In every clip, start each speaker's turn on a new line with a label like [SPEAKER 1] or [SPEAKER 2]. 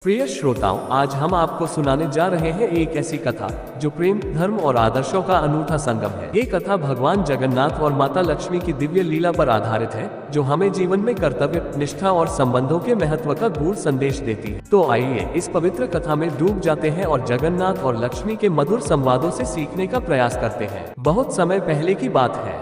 [SPEAKER 1] प्रिय श्रोताओं, आज हम आपको सुनाने जा रहे हैं एक ऐसी कथा जो प्रेम, धर्म और आदर्शों का अनूठा संगम है। ये कथा भगवान जगन्नाथ और माता लक्ष्मी की दिव्य लीला पर आधारित है, जो हमें जीवन में कर्तव्य, निष्ठा और संबंधों के महत्व का गूढ़ संदेश देती है। तो आइए इस पवित्र कथा में डूब जाते हैं और जगन्नाथ और लक्ष्मी के मधुर संवादों से सीखने का प्रयास करते हैं। बहुत समय पहले की बात है,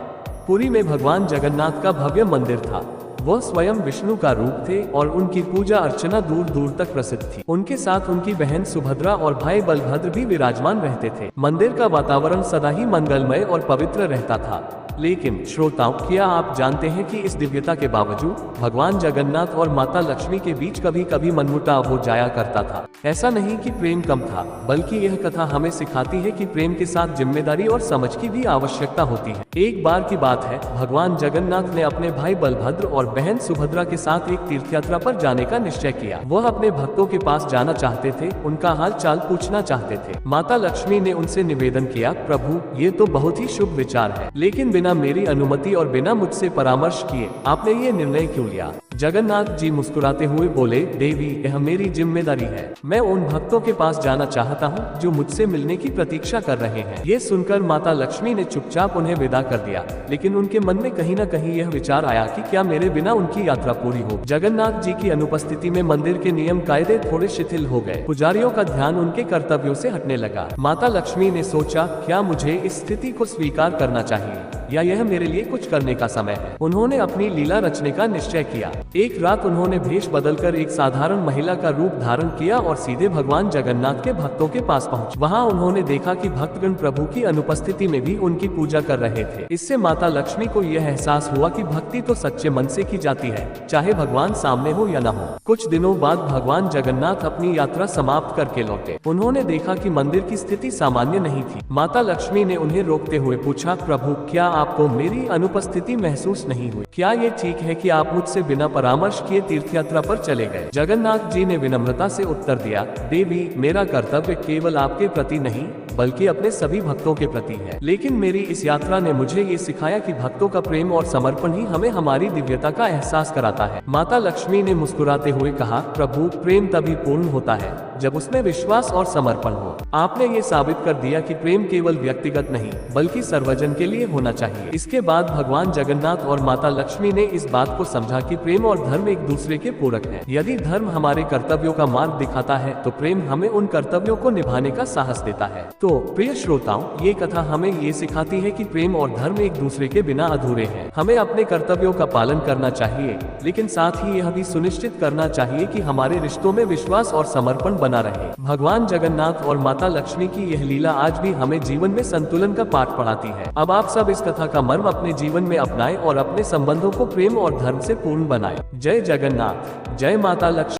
[SPEAKER 1] पुरी में भगवान जगन्नाथ का भव्य मंदिर था। वह स्वयं विष्णु का रूप थे और उनकी पूजा अर्चना दूर दूर तक प्रसिद्ध थी। उनके साथ उनकी बहन सुभद्रा और भाई बलभद्र भी विराजमान रहते थे। मंदिर का वातावरण सदा ही मंगलमय और पवित्र रहता था। लेकिन श्रोताओं, क्या आप जानते हैं कि इस दिव्यता के बावजूद भगवान जगन्नाथ और माता लक्ष्मी के बीच कभी कभी मनमुटाव हो जाया करता था। ऐसा नहीं कि प्रेम कम था, बल्कि यह कथा हमें सिखाती है कि प्रेम के साथ जिम्मेदारी और समझ की भी आवश्यकता होती है। एक बार की बात है, भगवान जगन्नाथ ने अपने भाई बलभद्र और बहन सुभद्रा के साथ एक तीर्थ यात्रा पर जाने का निश्चय किया। वह अपने भक्तों के पास जाना चाहते थे, उनका हाल चाल पूछना चाहते थे। माता लक्ष्मी ने उनसे निवेदन किया, प्रभु, ये तो बहुत ही शुभ विचार है, लेकिन बिना मेरी अनुमति और बिना मुझसे परामर्श किए आपने ये निर्णय क्यों लिया? जगन्नाथ जी मुस्कुराते हुए बोले, देवी, यह मेरी जिम्मेदारी है। मैं उन भक्तों के पास जाना चाहता हूँ जो मुझसे मिलने की प्रतीक्षा कर रहे हैं। ये सुनकर माता लक्ष्मी ने चुपचाप उन्हें विदा कर दिया, लेकिन उनके मन में कहीं न कहीं यह विचार आया कि क्या मेरे बिना उनकी यात्रा पूरी हो। जगन्नाथ जी की अनुपस्थिति में मंदिर के नियम कायदे थोड़े शिथिल हो गए। पुजारियों का ध्यान उनके कर्तव्यों से हटने लगा। माता लक्ष्मी ने सोचा, क्या मुझे इस स्थिति को स्वीकार करना चाहिए या यह मेरे लिए कुछ करने का समय है? उन्होंने अपनी लीला रचने का निश्चय किया। एक रात उन्होंने भेष बदलकर एक साधारण महिला का रूप धारण किया और सीधे भगवान जगन्नाथ के भक्तों के पास पहुंचे। वहां उन्होंने देखा कि भक्तगण प्रभु की अनुपस्थिति में भी उनकी पूजा कर रहे थे। इससे माता लक्ष्मी को यह एहसास हुआ कि भक्ति तो सच्चे मन से की जाती है, चाहे भगवान सामने हो या न हो। कुछ दिनों बाद भगवान जगन्नाथ अपनी यात्रा समाप्त करके लौटे। उन्होंने देखा कि मंदिर की स्थिति सामान्य नहीं थी। माता लक्ष्मी ने उन्हें रोकते हुए पूछा, प्रभु, क्या आपको मेरी अनुपस्थिति महसूस नहीं हुई? क्या ये ठीक है कि आप मुझसे बिना परामर्श किए तीर्थ यात्रा पर चले गए? जगन्नाथ जी ने विनम्रता से उत्तर दिया, देवी, मेरा कर्तव्य केवल आपके प्रति नहीं बल्कि अपने सभी भक्तों के प्रति है। लेकिन मेरी इस यात्रा ने मुझे ये सिखाया कि भक्तों का प्रेम और समर्पण ही हमें हमारी दिव्यता का एहसास कराता है। माता लक्ष्मी ने मुस्कुराते हुए कहा, प्रभु, प्रेम तभी पूर्ण होता है जब उसमें विश्वास और समर्पण हो। आपने ये साबित कर दिया कि प्रेम केवल व्यक्तिगत नहीं बल्कि सर्वजन के लिए होना चाहिए। इसके बाद भगवान जगन्नाथ और माता लक्ष्मी ने इस बात को समझा कि प्रेम और धर्म एक दूसरे के पूरक हैं। यदि धर्म हमारे कर्तव्यों का मार्ग दिखाता है, तो प्रेम हमें उन कर्तव्यों को निभाने का साहस देता है। तो प्रिय श्रोताओं, ये कथा हमें ये सिखाती है कि प्रेम और धर्म एक दूसरे के बिना अधूरे हैं। हमें अपने कर्तव्यों का पालन करना चाहिए, लेकिन साथ ही यह भी सुनिश्चित करना चाहिए कि हमारे रिश्तों में विश्वास और समर्पण बना रहे। भगवान जगन्नाथ और माता लक्ष्मी की यह लीला आज भी हमें जीवन में संतुलन का पाठ पढ़ाती है। अब आप सब इस कथा का मर्म अपने जीवन में अपनाएं और अपने संबंधों को प्रेम और धर्म से पूर्ण बनाएं। जय जगन्नाथ, जय माता लक्ष्मी।